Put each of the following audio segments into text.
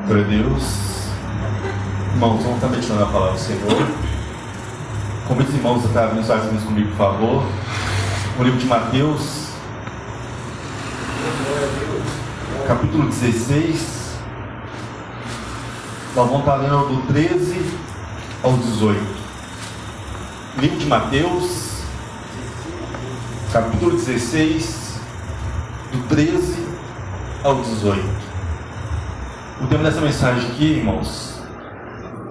Glória a Deus. Irmãos, vamos estar meditando a palavra do Senhor. Convido os irmãos a estar abrindo suas Bíblias comigo, por favor. O livro de Mateus, capítulo 16. Nós vamos estar lendo do 13 ao 18. Livro de Mateus, capítulo 16, do 13 ao 18. O tema dessa mensagem aqui, irmãos,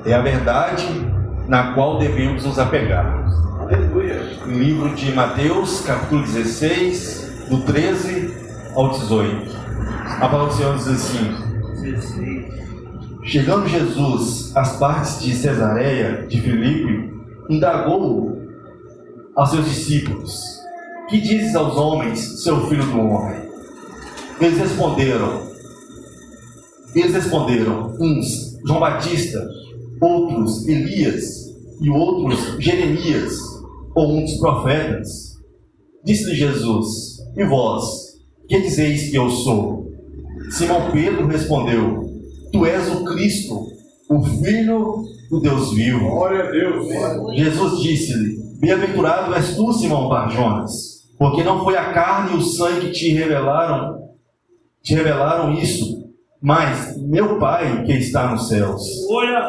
é a verdade na qual devemos nos apegar. Aleluia. Livro de Mateus, capítulo 16, do 13 ao 18. A palavra do Senhor diz assim: Chegando Jesus às partes de Cesareia de Filipe, indagou aos seus discípulos: Que dizes aos homens, seu filho do homem? Eles responderam, uns João Batista, outros Elias, e outros Jeremias, ou um dos profetas. Disse-lhe Jesus: E vós, que dizeis que eu sou? Simão Pedro respondeu: Tu és o Cristo, o Filho do Deus vivo. Glória a Deus. Jesus disse-lhe: Bem-aventurado és tu, Simão Bar-Jonas, porque não foi a carne e o sangue que te revelaram isso, mas meu Pai que está nos céus.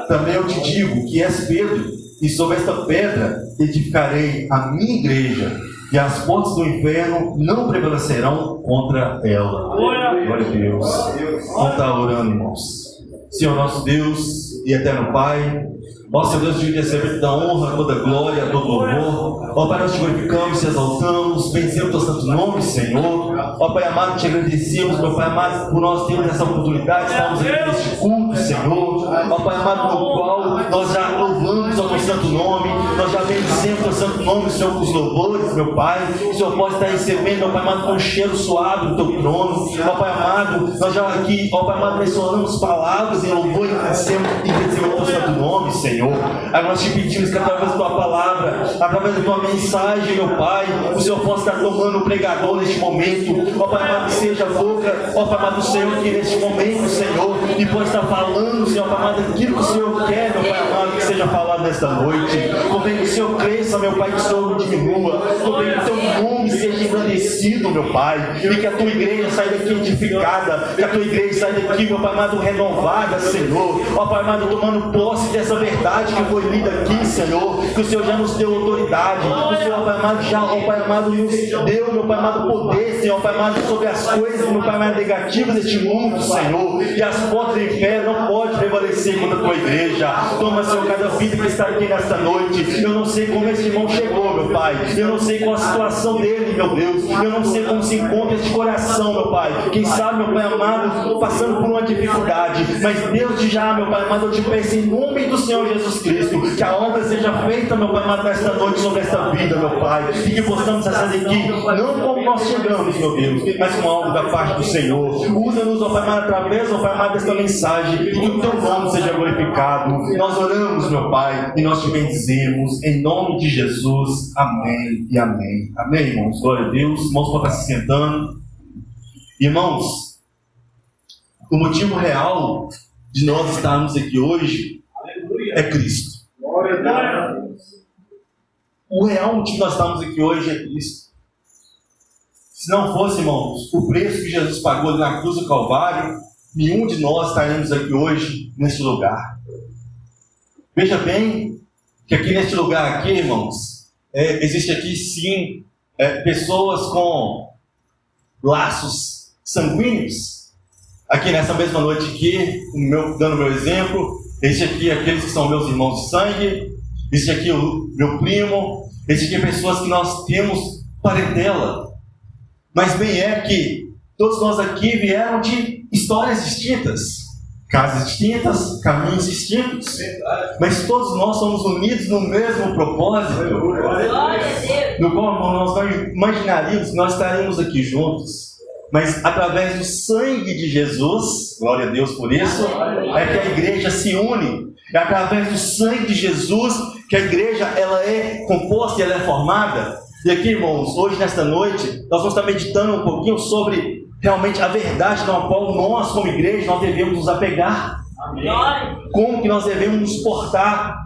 Também eu te digo que és Pedro, e sobre esta pedra edificarei a minha igreja, e as portas do inferno não prevalecerão contra ela. Glória a Deus. Vamos estar orando, irmãos. Senhor nosso Deus e eterno Pai, ó Senhor Deus, te recebe da honra, toda glória, todo louvor. Ó Pai, nós te glorificamos, te exaltamos, bendizemos o teu santo nome, Senhor. Ó Pai amado, te agradecemos, meu Pai amado, por nós termos essa oportunidade, estamos aqui neste culto, Senhor. Ó Pai amado, no qual nós já louvamos o teu santo nome, nós já bendizemos o teu santo nome, Senhor, com os louvores, meu Pai. O Senhor pode estar recebendo, meu Pai amado, com um cheiro suave do teu trono. Ó Pai amado, nós já aqui, ó Pai amado, mencionamos palavras em louvor e agradecemos o teu santo nome, Senhor. Agora nós te pedimos que através da tua palavra, através da tua mensagem, meu Pai, o Senhor possa estar tomando o pregador neste momento. Ó Pai amado, que seja a boca, ó Pai amado do Senhor, que neste momento, Senhor, e possa estar falando, Senhor, Pai amado, aquilo que o Senhor quer, meu Pai amado, que seja falado nesta noite. Convém que o Senhor cresça, meu Pai, que o Senhor diminua. Convém que o teu nome seja engrandecido, meu Pai, e que a tua igreja saia daqui edificada, que a tua igreja saia daqui, meu Pai amado, renovada, Senhor. Ó Pai amado, tomando posse dessa verdade que foi lida aqui, Senhor, que o Senhor já nos deu autoridade, que o Senhor, Pai amado, já, ó Pai amado, nos deu, meu Pai amado, poder, Senhor, Pai amado, sobre as coisas, meu Pai amado, negativas deste mundo, Senhor, e as portas do inferno não podem prevalecer contra a tua igreja. Toma, Senhor, cada vida que está aqui nesta noite. Eu não sei como esse irmão chegou, meu Pai, eu não sei qual a situação dele, meu Deus, eu não sei como se encontra esse coração, meu Pai, quem sabe, meu Pai amado, passando por uma dificuldade, mas Deus já, meu Pai amado, eu te peço em nome do Senhor Jesus Cristo, que a obra seja feita, meu Pai amado, nesta noite sobre esta vida, meu Pai, e que possamos sair daqui, não como nós chegamos, meu Deus, mas com algo da parte do Senhor. Usa-nos, ó Pai amado, através, ó Pai amado, desta mensagem, e que o teu nome seja glorificado. Nós oramos, meu Pai, e nós te bendizemos, em nome de Jesus. Amém e amém. Amém, irmãos. Glória a Deus. Irmãos, podem estar se sentando. Irmãos, o motivo real de nós estarmos aqui hoje é Cristo. O real motivo de nós estarmos aqui hoje é Cristo. Se não fosse, irmãos, o preço que Jesus pagou na cruz do Calvário, nenhum de nós estaremos aqui hoje neste lugar. Veja bem que aqui neste lugar aqui, irmãos, existe aqui sim pessoas com laços sanguíneos. Aqui nessa mesma noite aqui, dando meu exemplo, existe aqui aqueles que são meus irmãos de sangue, existe aqui o meu primo, existe aqui pessoas que nós temos parentela. Mas bem é que todos nós aqui vieram de histórias distintas, casas distintas, caminhos distintos, mas todos nós somos unidos no mesmo propósito, no qual nós não imaginaríamos que nós estaríamos aqui juntos. Mas através do sangue de Jesus, glória a Deus por isso, é que a igreja se une. É através do sangue de Jesus que a igreja ela é composta e ela é formada. E aqui, irmãos, hoje nesta noite, nós vamos estar meditando um pouquinho sobre realmente a verdade na qual nós, como igreja, nós devemos nos apegar. Amém. Como que nós devemos nos portar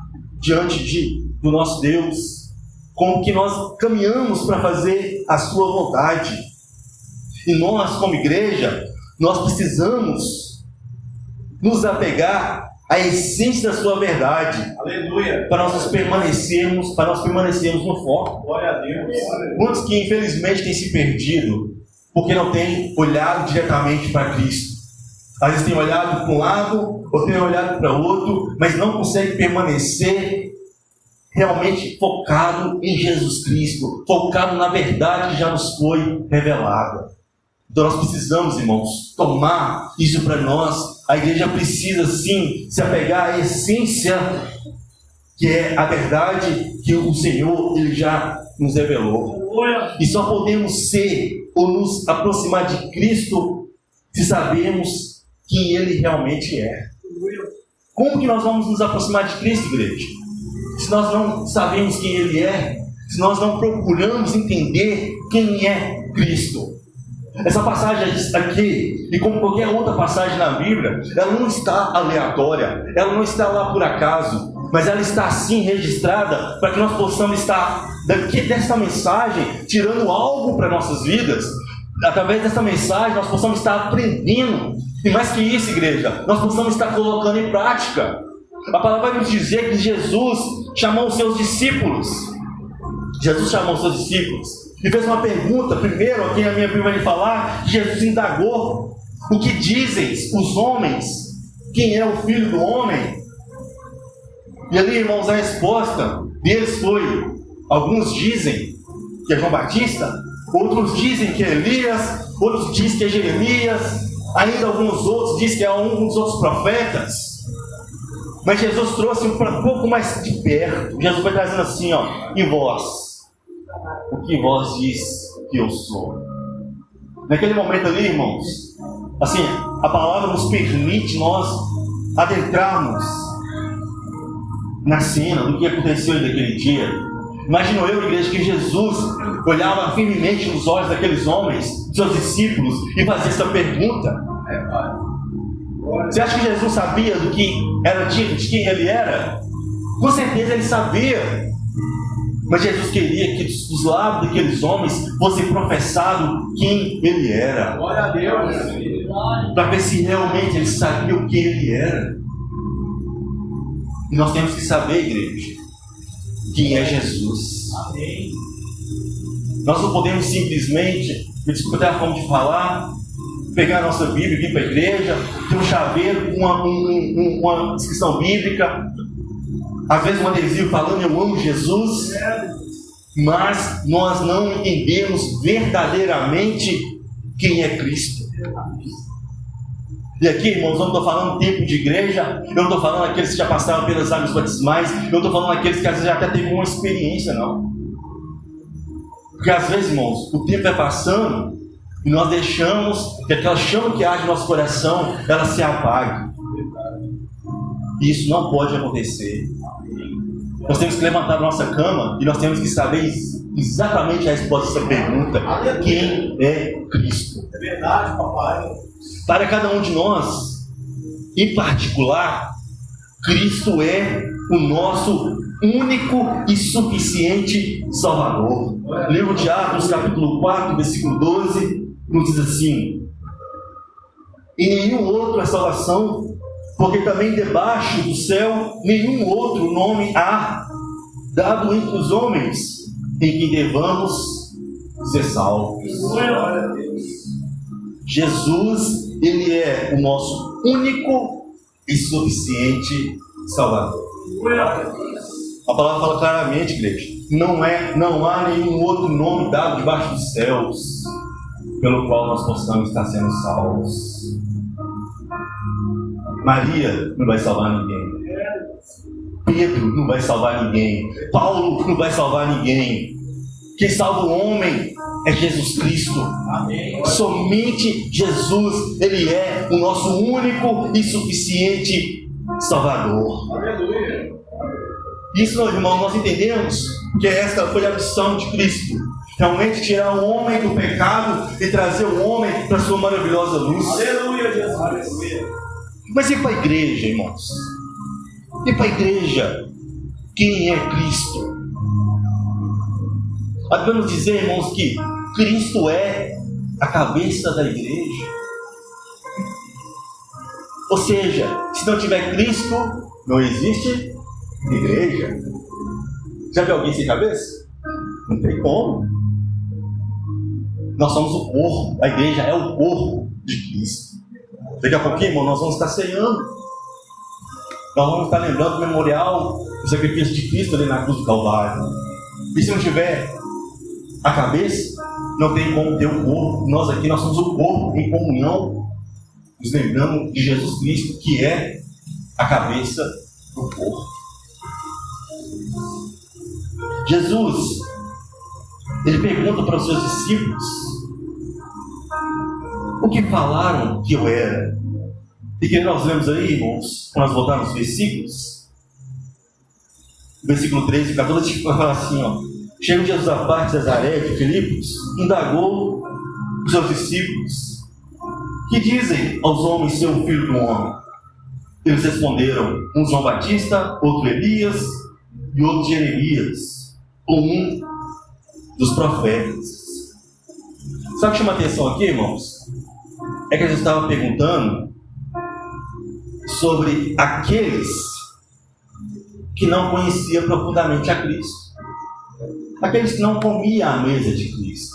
diante do nosso Deus? Como que nós caminhamos para fazer a sua vontade? E nós, como igreja, nós precisamos nos apegar à essência da sua verdade. Aleluia. Para nós permanecermos no foco. Glória a Deus. Muitos que infelizmente têm se perdido porque não têm olhado diretamente para Cristo. Às vezes têm olhado para um lado, ou têm olhado para outro, mas não conseguem permanecer realmente focado em Jesus Cristo, focado na verdade que já nos foi revelada. Então nós precisamos, irmãos, tomar isso para nós. A igreja precisa sim se apegar à essência, que é a verdade que o Senhor ele já nos revelou. E só podemos ser ou nos aproximar de Cristo se sabemos quem Ele realmente é. Como que nós vamos nos aproximar de Cristo, igreja? Se nós não sabemos quem Ele é, se nós não procuramos entender quem é Cristo. Essa passagem aqui, e como qualquer outra passagem na Bíblia, ela não está aleatória, ela não está lá por acaso, mas ela está assim registrada para que nós possamos estar desta mensagem tirando algo para nossas vidas. Através dessa mensagem nós possamos estar aprendendo, e mais que isso, igreja, nós possamos estar colocando em prática. A palavra vai nos dizer que Jesus chamou os seus discípulos. Jesus chamou os seus discípulos e fez uma pergunta. Primeiro, aqui a minha Bíblia vai falar, Jesus indagou: o que dizem os homens? Quem é o Filho do Homem? E ali, irmãos, a resposta deles foi: alguns dizem que é João Batista, outros dizem que é Elias, outros dizem que é Jeremias, ainda alguns outros dizem que é um dos outros profetas. Mas Jesus trouxe um pouco mais de perto. Jesus foi trazendo assim, e vós? O que vós diz que eu sou? Naquele momento ali, irmãos, assim, a palavra nos permite nós adentrarmos na cena do que aconteceu naquele dia. Imagino eu, igreja, que Jesus olhava firmemente nos olhos daqueles homens, seus discípulos, e fazia essa pergunta: você acha que Jesus sabia do que era dito, de quem ele era? Com certeza ele sabia. Mas Jesus queria que dos lábios daqueles homens fosse professado quem ele era. Glória a Deus. Para ver se realmente ele sabia o que ele era. E nós temos que saber, igreja, quem é Jesus. Amém. Nós não podemos simplesmente, me desculpe até a forma de falar, pegar a nossa Bíblia, vir para a igreja, ter um chaveiro com uma inscrição bíblica, às vezes um adesivo falando eu amo Jesus, mas nós não entendemos verdadeiramente quem é Cristo. E aqui, irmãos, eu não estou falando tempo de igreja, eu não estou falando aqueles que já passaram pelas águas batismais, eu não estou falando aqueles que às vezes já até teve uma experiência, não. Porque às vezes, irmãos, o tempo vai passando e nós deixamos que aquela chama que arde no nosso coração, ela se apague. E isso não pode acontecer. Nós temos que levantar a nossa cama e nós temos que saber exatamente a resposta a essa pergunta: quem é Cristo? É verdade, papai. Para cada um de nós, em particular, Cristo é o nosso único e suficiente Salvador. Livro de Atos, capítulo 4, versículo 12, nos diz assim: e nenhum outro é salvação, porque também debaixo do céu nenhum outro nome há dado entre os homens em que devamos ser salvos. Jesus, ele é o nosso único e suficiente Salvador. A palavra fala claramente, igreja, não há nenhum outro nome dado debaixo dos céus pelo qual nós possamos estar sendo salvos. Maria não vai salvar ninguém. Pedro não vai salvar ninguém. Paulo não vai salvar ninguém. Quem salva o homem é Jesus Cristo. Amém. Somente Jesus, ele é o nosso único e suficiente Salvador. Aleluia. Isso, meus irmãos, nós entendemos que esta foi a missão de Cristo. Realmente tirar o homem do pecado e trazer o homem para a sua maravilhosa luz. Aleluia, Jesus. Aleluia. Mas e para a igreja, irmãos? E para a igreja, quem é Cristo? Nós podemos dizer, irmãos, que Cristo é a cabeça da igreja. Ou seja, se não tiver Cristo, não existe igreja. Já viu alguém sem cabeça? Não tem como. Nós somos o corpo, a igreja é o corpo de Cristo. Daqui a pouquinho, irmão, nós vamos estar ceando. Nós vamos estar lembrando do memorial do sacrifício de Cristo ali na cruz do Calvário. E se não tiver a cabeça, não tem como ter o corpo. Nós aqui, nós somos o corpo em comunhão, nos lembrando de Jesus Cristo, que é a cabeça do corpo. Jesus, ele pergunta para os seus discípulos: o que falaram que eu era? E que nós lemos aí, irmãos, quando nós voltarmos nos versículos, versículo 13 e 14, fala assim, ó: chega Jesus à parte de Nazaré, de Filipos, indagou os seus discípulos: que dizem aos homens ser o filho do homem? Eles responderam: um João Batista, outro Elias e outro Jeremias, ou um dos profetas. Sabe o que chama a atenção aqui, irmãos? É que Jesus estava perguntando sobre aqueles que não conheciam profundamente a Cristo, aqueles que não comiam à mesa de Cristo,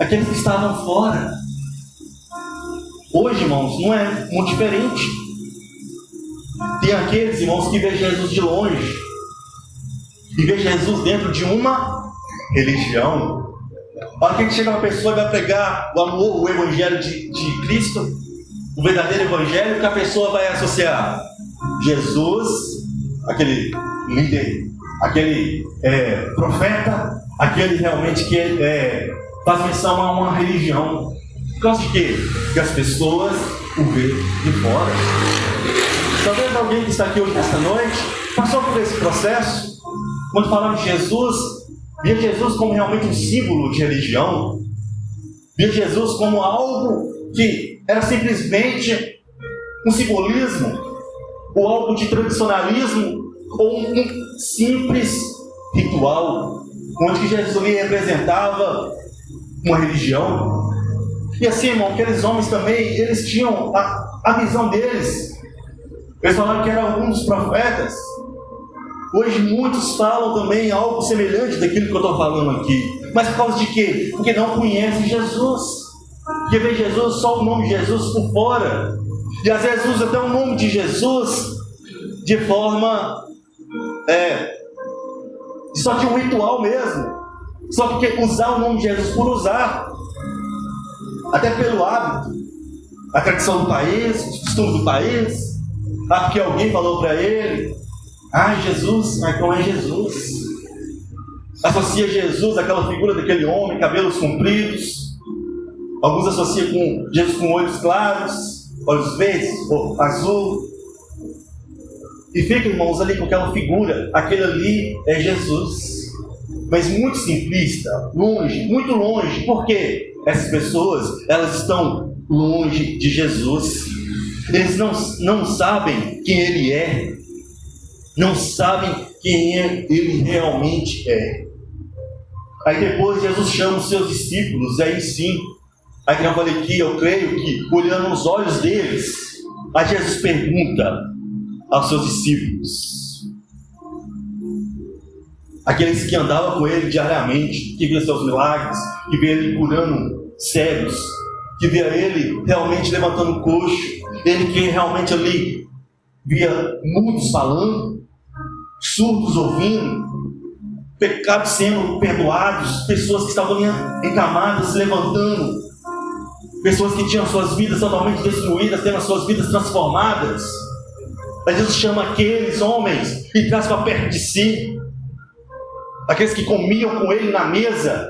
aqueles que estavam fora. Hoje, irmãos, não é muito diferente. Tem aqueles, irmãos, que vê Jesus de longe e vê Jesus dentro de uma religião. A hora que chega uma pessoa e vai pregar o amor, o evangelho de Cristo, o verdadeiro evangelho, que a pessoa vai associar Jesus, aquele líder, aquele profeta, aquele realmente que faz menção a uma religião. Por causa de quê? Porque as pessoas o vêem de fora. Talvez alguém que está aqui hoje nesta noite passou por esse processo. Quando falamos de Jesus, via Jesus como realmente um símbolo de religião, via Jesus como algo que era simplesmente um simbolismo, ou algo de tradicionalismo, ou um simples ritual, onde Jesus ali representava uma religião. E assim, irmão, aqueles homens também, eles tinham a visão deles. Eles falaram que era algum dos profetas. Hoje muitos falam também algo semelhante daquilo que eu estou falando aqui. Mas por causa de quê? Porque não conhecem Jesus. Porque vê Jesus, só o nome de Jesus por fora. E às vezes usa até o nome de Jesus de forma só de um ritual mesmo. Só porque usar o nome de Jesus por usar. Até pelo hábito, a tradição do país, os costumes do país. Porque alguém falou para ele: Jesus, mas não é Jesus. Associa Jesus àquela figura daquele homem, cabelos compridos. Alguns associam com Jesus com olhos claros, olhos verdes, ou azul. E fica, irmãos, ali com aquela figura. Aquele ali é Jesus. Mas muito simplista, longe, muito longe. Por quê? Essas pessoas, elas estão longe de Jesus. Eles não sabem quem Ele é. Não sabem quem Ele realmente é. Aí depois Jesus chama os seus discípulos. Aí sim, aí que eu falei aqui, eu creio que olhando nos olhos deles, aí Jesus pergunta aos seus discípulos, aqueles que andavam com Ele diariamente, que viam seus milagres, que viam Ele curando cegos, que via Ele realmente levantando coxo, Ele que realmente ali via mudos falando, surdos ouvindo, pecados sendo perdoados, pessoas que estavam encamadas se levantando, pessoas que tinham suas vidas totalmente destruídas, tendo as suas vidas transformadas. Mas Jesus chama aqueles homens e traz para perto de si, aqueles que comiam com Ele na mesa.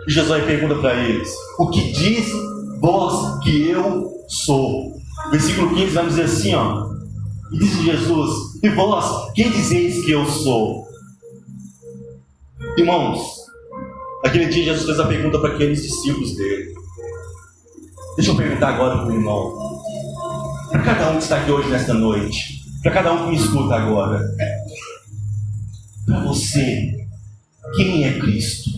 E Jesus pergunta para eles: o que diz vós que eu sou? Versículo 15, vamos dizer assim, ó. E disse Jesus: e vós, quem dizeis que eu sou? Irmãos, aquele dia Jesus fez a pergunta para aqueles discípulos dele. Deixa eu perguntar agora para o irmão: para cada um que está aqui hoje, nesta noite, para cada um que me escuta agora, para você, quem é Cristo?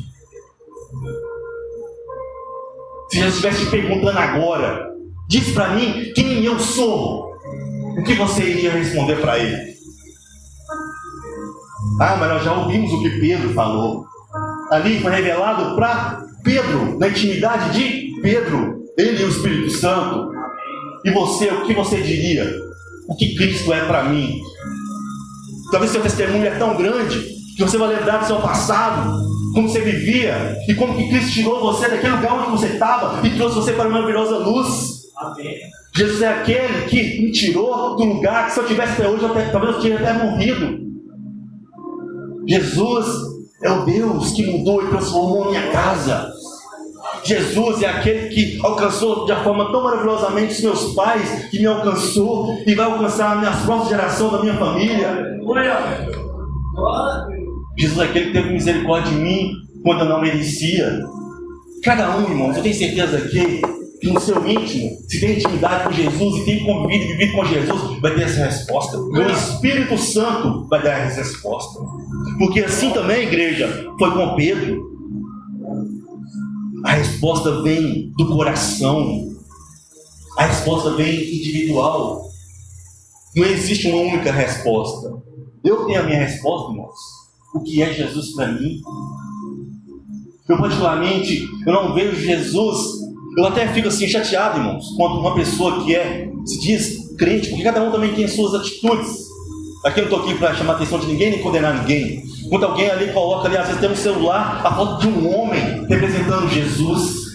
Se Jesus estivesse te perguntando agora, diz para mim quem eu sou, o que você iria responder para ele? Ah, mas nós já ouvimos o que Pedro falou. Ali foi revelado para Pedro, na intimidade de Pedro, ele e o Espírito Santo. E você, o que você diria? O que Cristo é para mim? Talvez seu testemunho é tão grande que você vai lembrar do seu passado, como você vivia e como que Cristo tirou você daquele lugar onde você estava e trouxe você para uma maravilhosa luz. Amém. Jesus é aquele que me tirou do lugar que se eu tivesse até hoje, talvez eu teria até morrido. Jesus é o Deus que mudou e transformou a minha casa. Jesus é aquele que alcançou de uma forma tão maravilhosamente os meus pais, que me alcançou e vai alcançar a minha próxima geração da minha família. Jesus é aquele que teve misericórdia de mim quando eu não merecia. Cada um, irmãos, eu tenho certeza que no seu íntimo, se tem intimidade com Jesus e tem convivido e vivido com Jesus, vai ter essa resposta. O Espírito Santo vai dar essa resposta. Porque assim também, igreja, foi com Pedro. A resposta vem do coração. A resposta vem individual. Não existe uma única resposta. Eu tenho a minha resposta, irmãos. O que é Jesus para mim? Eu particularmente, eu não vejo Jesus. Eu até fico assim chateado, irmãos, quando uma pessoa que se diz crente, porque cada um também tem suas atitudes. Aqui eu não estou aqui para chamar a atenção de ninguém, nem condenar ninguém. Quando alguém ali coloca ali, às vezes tem no celular, a foto de um homem representando Jesus.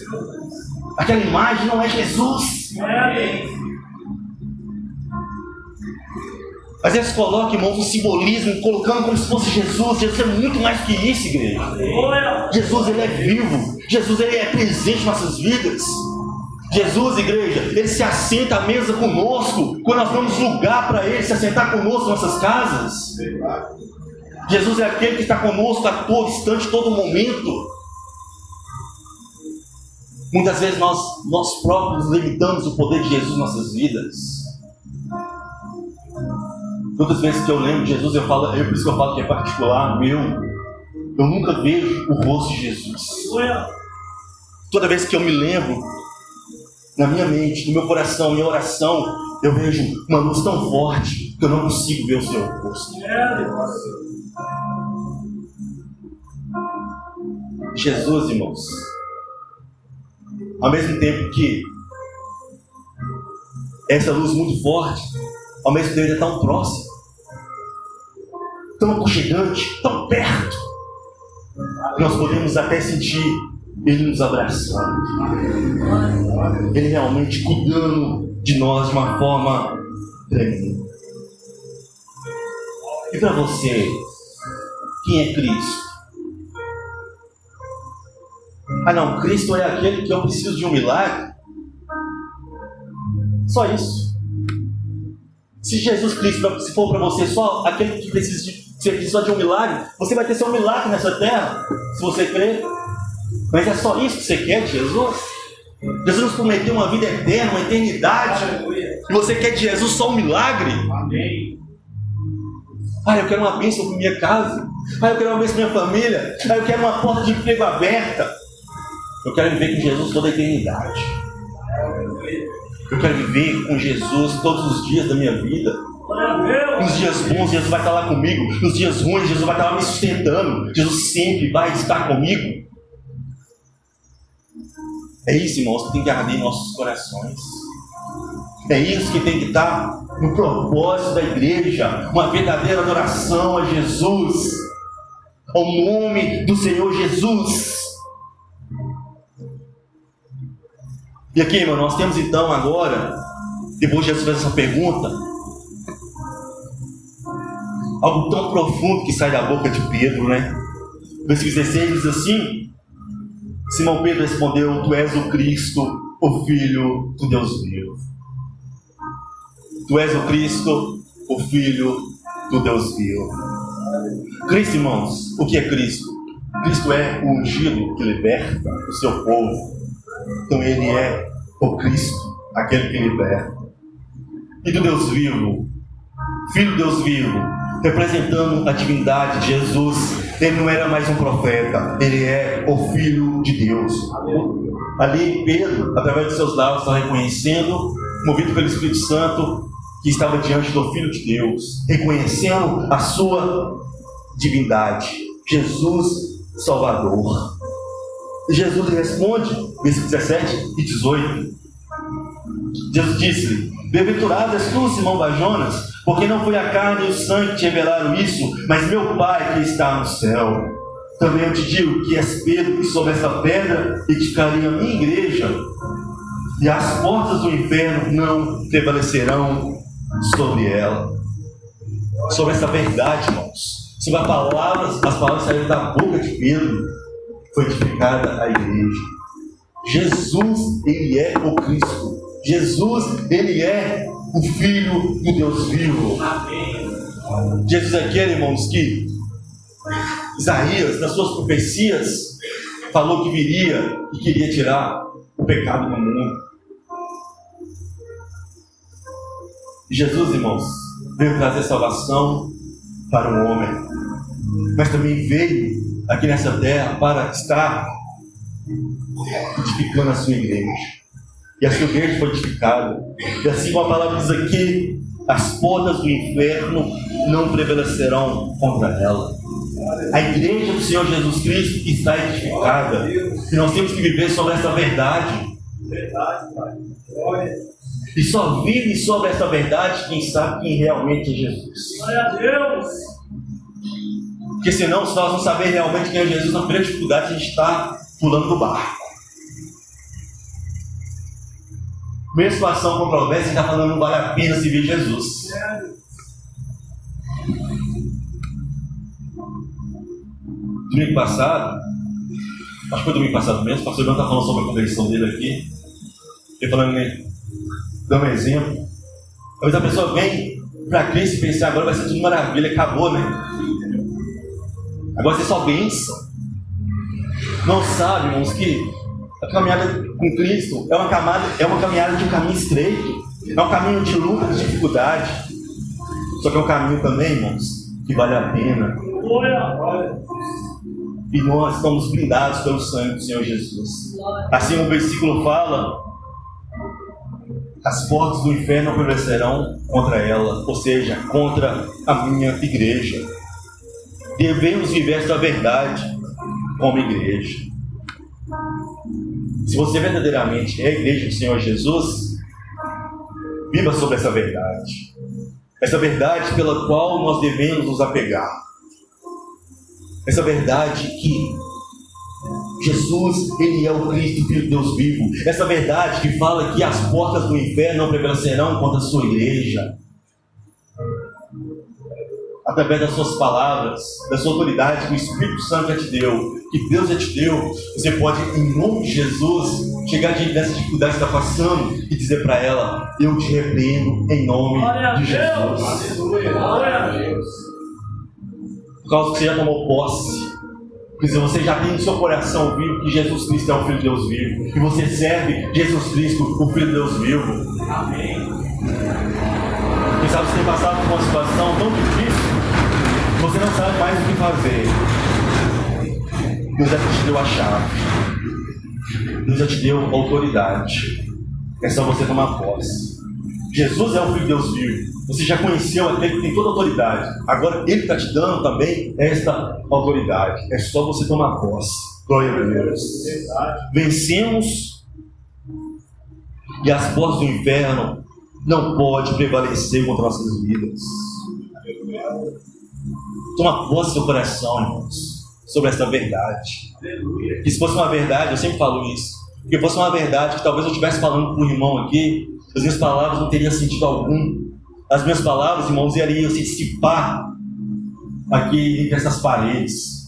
Aquela imagem não é Jesus. Às vezes coloca, irmãos, um simbolismo, colocando como se fosse Jesus. Jesus é muito mais que isso, igreja. Jesus, ele é vivo. Jesus, ele é presente em nossas vidas. Jesus, igreja, ele se assenta à mesa conosco quando nós damos lugar para ele se assentar conosco em nossas casas. Jesus é aquele que está conosco a todo instante, todo momento. Muitas vezes nós próprios limitamos o poder de Jesus em nossas vidas. Todas as vezes que eu lembro de Jesus, por isso que eu falo que é particular, meu. Eu nunca vejo o rosto de Jesus. Toda vez que eu me lembro, na minha mente, no meu coração, minha oração, eu vejo uma luz tão forte que eu não consigo ver o seu rosto. Jesus, irmãos, ao mesmo tempo que essa luz muito forte, ao mesmo tempo ele é tão próximo, tão aconchegante, tão perto, que nós podemos até sentir ele nos abraçando, ele realmente cuidando de nós de uma forma tremenda. E para você, quem é Cristo? Ah não, Cristo é aquele que eu preciso de um milagre? Só isso. Se Jesus Cristo, se for para você só aquele que precisa de um milagre, você vai ter seu milagre nessa terra, se você crer. Mas é só isso que você quer de Jesus? Jesus nos prometeu uma vida eterna, uma eternidade. E você quer de Jesus só um milagre? Amém. Ah, eu quero uma bênção para minha casa. Ah, eu quero uma bênção para minha família. Ah, eu quero uma porta de emprego aberta. Eu quero viver com Jesus toda a eternidade. Eu quero viver com Jesus todos os dias da minha vida. Nos dias bons, Jesus vai estar lá comigo. Nos dias ruins, Jesus vai estar lá me sustentando. Jesus sempre vai estar comigo. É isso, irmãos, que tem que arder em nossos corações. É isso que tem que estar no propósito da igreja. Uma verdadeira adoração a Jesus, ao nome do Senhor Jesus. E aqui, irmão, nós temos então agora, depois de Jesus fez essa pergunta, algo tão profundo que sai da boca de Pedro, né? Versículo 16 diz assim: Simão Pedro respondeu: Tu és o Cristo, o Filho do Deus vivo. Tu és o Cristo, o Filho do Deus vivo. Cristo, irmãos, o que é Cristo? Cristo é o ungido que liberta o seu povo. Então ele é o Cristo, aquele que liberta. e do Deus vivo, Filho do Deus vivo, representando a divindade de Jesus. Ele não era mais um profeta, ele é o Filho de Deus. Ali Pedro, através de seus lábios, estava reconhecendo, movido pelo Espírito Santo, que estava diante do Filho de Deus, reconhecendo a sua divindade, Jesus Salvador. E Jesus responde, versículos 17 e 18. Jesus disse-lhe: bem-aventurado és tu, Simão Barjonas, porque não foi a carne e o sangue que te revelaram isso, mas meu Pai que está no céu. Também eu te digo que és Pedro, e sobre esta pedra edificarei a minha igreja, e as portas do inferno não prevalecerão sobre ela. Sobre essa verdade, irmãos, sobre as palavras saíram da boca de Pedro, foi edificada a igreja. Jesus, ele é o Cristo. Jesus, ele é o Filho do Deus vivo. Amém. Jesus é aquele, irmãos, que Isaías, nas suas profecias, falou que viria e queria tirar o pecado do mundo. Jesus, irmãos, veio trazer salvação para o homem, mas também veio aqui nessa terra para estar edificando a sua igreja. E a sua igreja foi edificada. E assim como a palavra diz aqui, as portas do inferno não prevalecerão contra ela. A igreja do Senhor Jesus Cristo está edificada. E nós temos que viver sobre essa verdade. Verdade, Pai. Glória. E só vive sobre essa verdade quem sabe quem realmente é Jesus. Glória a Deus. Porque senão, se nós não sabermos realmente quem é Jesus, na primeira dificuldade a gente está pulando do barco. Mesma situação controversa, está falando não vale a pena seguir Jesus. Domingo passado, acho que foi domingo passado mesmo, o pastor João está falando sobre a conversão dele aqui. Ele falando, dando um exemplo. Talvez a pessoa vem para Cristo e pensa, agora vai ser tudo maravilha, acabou, né? Agora vai ser só bênção. Não sabe, irmãos, que a caminhada com Cristo é uma caminhada de um caminho estreito, é um caminho de luta, de dificuldade. Só que é um caminho também, irmãos, que vale a pena. Glória. E nós estamos blindados pelo sangue do Senhor Jesus. Assim o versículo fala: as portas do inferno não prevalecerão contra ela, ou seja, contra a minha igreja. Devemos viver esta verdade como igreja. Se você verdadeiramente é a igreja do Senhor Jesus, viva sobre essa verdade. Essa verdade pela qual nós devemos nos apegar. Essa verdade que Jesus, ele é o Cristo, Filho de Deus vivo. Essa verdade que fala que as portas do inferno não prevalecerão contra a sua igreja. Através das suas palavras, da sua autoridade que o Espírito Santo já te deu, que Deus já te deu, você pode, em nome de Jesus, chegar diante dessa dificuldade que está passando e dizer para ela: eu te repreendo em nome de Jesus. Aleluia. Glória a Deus. Por causa que você já tomou posse, porque você já tem no seu coração vivo que Jesus Cristo é o Filho de Deus vivo, que você serve Jesus Cristo, o Filho de Deus vivo. Amém. Quem sabe você tem passado por uma situação tão difícil, você não sabe mais o que fazer. Deus já te deu a chave. Deus já te deu autoridade. É só você tomar posse. Jesus é o Filho de Deus vivo. Você já conheceu aquele que tem toda a autoridade. Agora Ele está te dando também esta autoridade. É só você tomar posse. Glória a Deus. Vencemos e as portas do inferno não podem prevalecer contra nossas vidas. Toma posse do seu coração, irmãos, sobre essa verdade. E se fosse uma verdade, eu sempre falo isso, que fosse uma verdade que talvez eu estivesse falando com o irmão aqui, as minhas palavras não teriam sentido algum. As minhas palavras, irmãos, iriam se dissipar aqui entre essas paredes.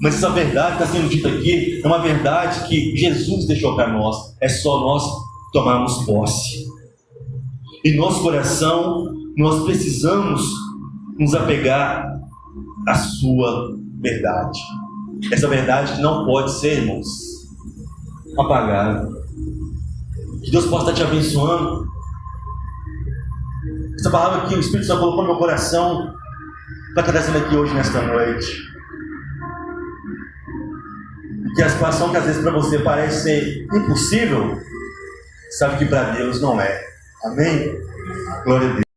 Mas essa verdade que está sendo dita aqui é uma verdade que Jesus deixou para nós. É só nós tomarmos posse. Em nosso coração, nós precisamos nos apegar à sua verdade. Essa verdade que não pode ser, irmãos, apagada. Que Deus possa estar te abençoando Essa palavra que o Espírito Santo colocou no meu coração está acontecendo aqui hoje, nesta noite. E que a situação que às vezes para você parece ser impossível, sabe que para Deus não é. Amém? Glória a Deus.